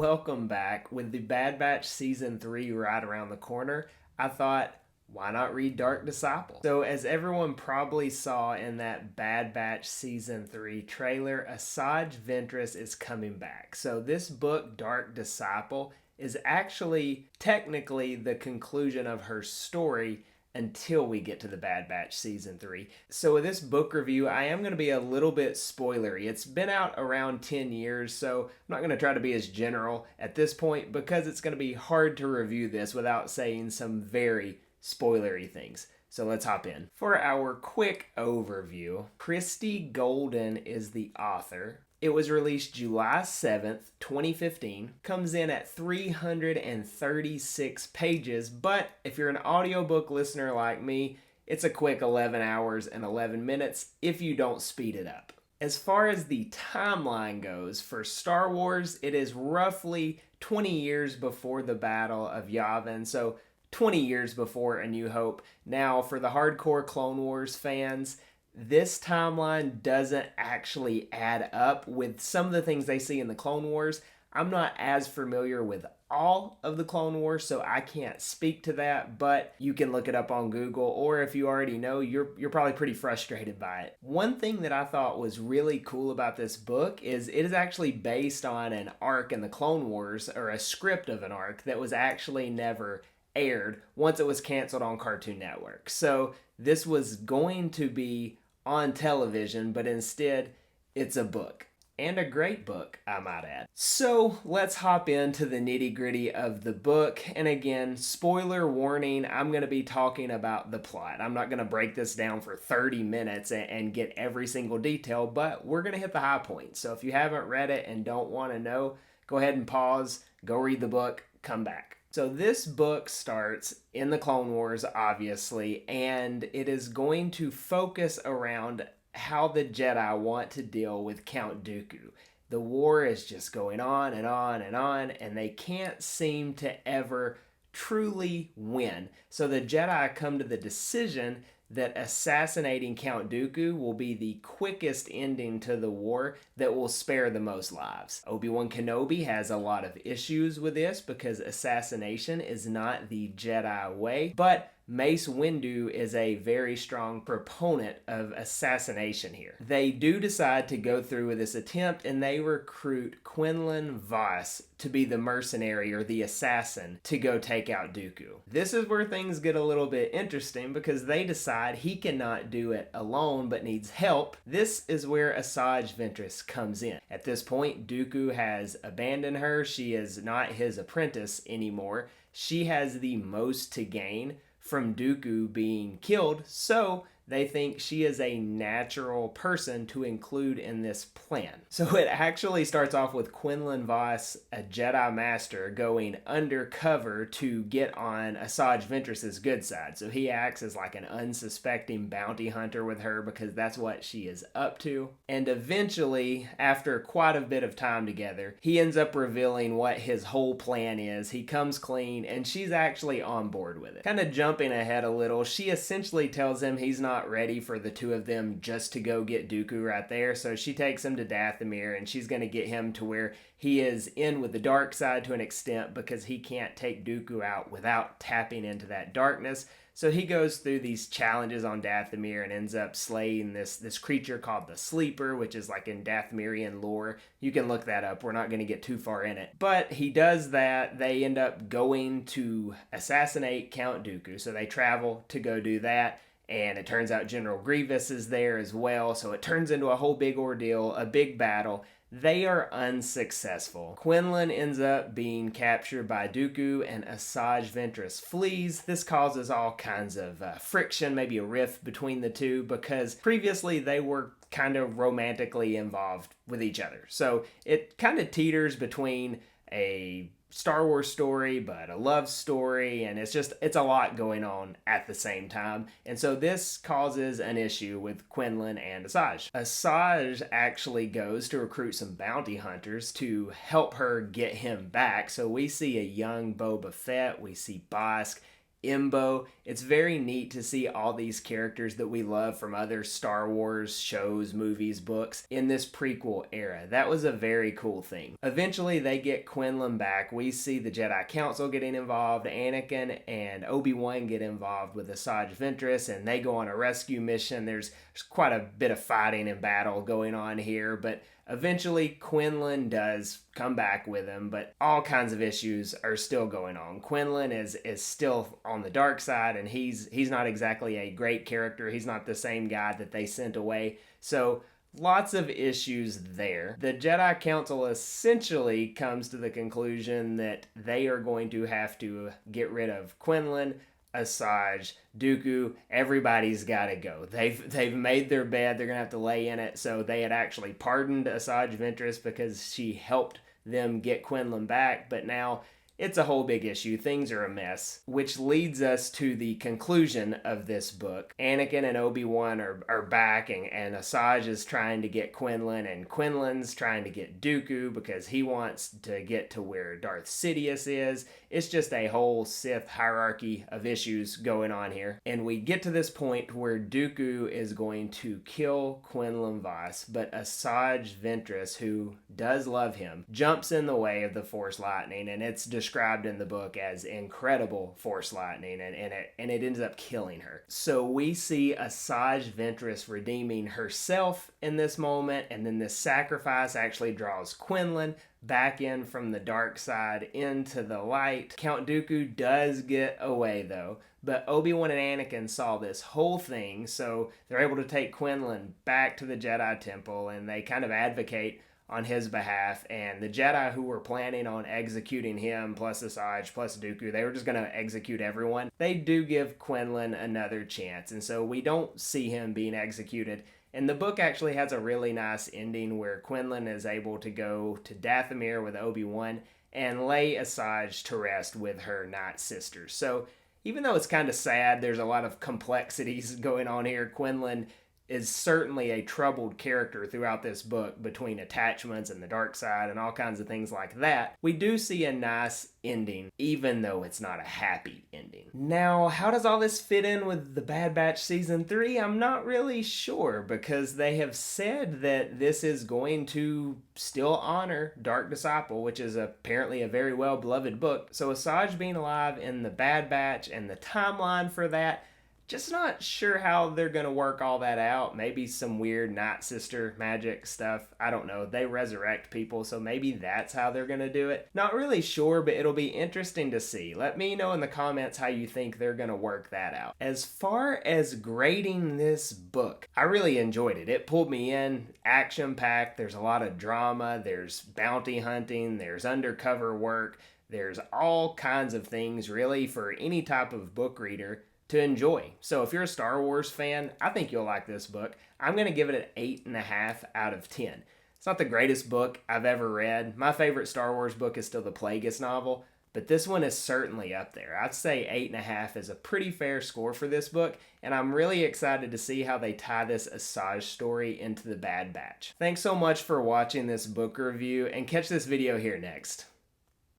welcome back. With the Bad Batch Season 3 right around the corner, I thought, why not read Dark Disciple? So, as everyone probably saw in that Bad Batch Season 3 trailer, Asajj Ventress is coming back. So, this book, Dark Disciple, is actually technically the conclusion of her story until we get to the Bad Batch Season 3. So with this book review, I am going to be a little bit spoilery. It's been out around 10 years, so I'm not going to try to be as general at this point because it's going to be hard to review this without saying some very spoilery things. So let's hop in. For our quick overview, Christy Golden is the author. It was released July 7th, 2015. Comes in at 336 pages, but if you're an audiobook listener like me, it's a quick 11 hours and 11 minutes if you don't speed it up. As far as the timeline goes, for Star Wars, it is roughly 20 years before the Battle of Yavin, so 20 years before A New Hope. Now, for the hardcore Clone Wars fans, this timeline doesn't actually add up with some of the things they see in the Clone Wars. I'm not as familiar with all of the Clone Wars, so I can't speak to that, but you can look it up on Google, or if you already know, you're probably pretty frustrated by it. One thing that I thought was really cool about this book is it is actually based on an arc in the Clone Wars, or a script of an arc that was actually never aired once it was canceled on Cartoon Network. So this was going to be on television, but instead it's a book. And a great book, I might add. So let's hop into the nitty-gritty of the book. And again, spoiler warning, I'm going to be talking about the plot. I'm not going to break this down for 30 minutes and get every single detail, but we're going to hit the high points. So if you haven't read it and don't want to know, go ahead and pause, go read the book, come back. So this book starts in the Clone Wars, obviously, and it is going to focus around how the Jedi want to deal with Count Dooku. The war is just going on and on and on, and they can't seem to ever truly win. So the Jedi come to the decision that assassinating Count Dooku will be the quickest ending to the war that will spare the most lives. Obi-Wan Kenobi has a lot of issues with this because assassination is not the Jedi way, but Mace Windu is a very strong proponent of assassination here. They do decide to go through with this attempt, and they recruit Quinlan Vos to be the mercenary or the assassin to go take out Dooku. This is where things get a little bit interesting because they decide he cannot do it alone but needs help. This is where Asajj Ventress comes in. At this point, Dooku has abandoned her. She is not his apprentice anymore. She has the most to gain from Dooku being killed, so they think she is a natural person to include in this plan. So it actually starts off with Quinlan Vos, a Jedi Master, going undercover to get on Asajj Ventress's good side. So he acts as like an unsuspecting bounty hunter with her because that's what she is up to. And eventually, after quite a bit of time together, he ends up revealing what his whole plan is. He comes clean, and she's actually on board with it. Kind of jumping ahead a little, she essentially tells him he's not ready for the two of them just to go get Dooku right there. So she takes him to Dathomir, and she's going to get him to where he is in with the dark side to an extent because he can't take Dooku out without tapping into that darkness. So he goes through these challenges on Dathomir and ends up slaying this creature called the Sleeper, which is like in Dathomirian lore. You can look that up. We're not going to get too far in it. But he does that. They end up going to assassinate Count Dooku. So they travel to go do that. And it turns out General Grievous is there as well. So it turns into a whole big ordeal, a big battle. They are unsuccessful. Quinlan ends up being captured by Dooku, and Asajj Ventress flees. This causes all kinds of friction, maybe a rift between the two, because previously they were kind of romantically involved with each other. So it kind of teeters between a Star Wars story, but a love story, and it's a lot going on at the same time. And so this causes an issue with Quinlan and Asajj. Asajj actually goes to recruit some bounty hunters to help her get him back. So we see a young Boba Fett, we see Bossk, Imbo. It's very neat to see all these characters that we love from other Star Wars shows, movies, books in this prequel era. That was a very cool thing. Eventually, they get Quinlan back. We see the Jedi Council getting involved. Anakin and Obi-Wan get involved with Asajj Ventress, and they go on a rescue mission. There's quite a bit of fighting and battle going on here, but eventually, Quinlan does come back with him, but all kinds of issues are still going on. Quinlan is still on the dark side, and he's not exactly a great character. He's not the same guy that they sent away. So lots of issues there. The Jedi Council essentially comes to the conclusion that they are going to have to get rid of Quinlan, Asajj, Dooku, everybody's got to go. They've made their bed. They're going to have to lay in it. So they had actually pardoned Asajj Ventress because she helped them get Quinlan back. But now it's a whole big issue. Things are a mess, which leads us to the conclusion of this book. Anakin and Obi-Wan are back, and Asajj is trying to get Quinlan, and Quinlan's trying to get Dooku because he wants to get to where Darth Sidious is. It's just a whole Sith hierarchy of issues going on here. And we get to this point where Dooku is going to kill Quinlan Vos, but Asajj Ventress, who does love him, jumps in the way of the Force lightning, and it's described in the book as incredible Force lightning, and it ends up killing her. So we see Asajj Ventress redeeming herself in this moment, and then this sacrifice actually draws Quinlan back in from the dark side into the light. Count Dooku does get away though, but Obi-Wan and Anakin saw this whole thing, so they're able to take Quinlan back to the Jedi Temple, and they kind of advocate on his behalf, and the Jedi who were planning on executing him, plus Asajj, plus Dooku, they were just going to execute everyone. They do give Quinlan another chance, and so we don't see him being executed. And the book actually has a really nice ending where Quinlan is able to go to Dathomir with Obi-Wan and lay Asajj to rest with her Night Sisters. So even though it's kind of sad, there's a lot of complexities going on here. Quinlan is certainly a troubled character throughout this book between attachments and the dark side and all kinds of things like that. We do see a nice ending, even though it's not a happy ending. Now, how does all this fit in with The Bad Batch Season 3? I'm not really sure, because they have said that this is going to still honor Dark Disciple, which is apparently a very well-beloved book. So Asajj being alive in The Bad Batch and the timeline for that, just not sure how they're going to work all that out. Maybe some weird Night Sister magic stuff. I don't know. They resurrect people, so maybe that's how they're going to do it. Not really sure, but it'll be interesting to see. Let me know in the comments how you think they're going to work that out. As far as grading this book, I really enjoyed it. It pulled me in, action-packed. There's a lot of drama. There's bounty hunting. There's undercover work. There's all kinds of things, really, for any type of book reader to enjoy. So if you're a Star Wars fan, I think you'll like this book. I'm going to give it an 8.5 out of 10. It's not the greatest book I've ever read. My favorite Star Wars book is still the Plagueis novel, but this one is certainly up there. I'd say 8.5 is a pretty fair score for this book, and I'm really excited to see how they tie this Asajj story into The Bad Batch. Thanks so much for watching this book review, and catch this video here next.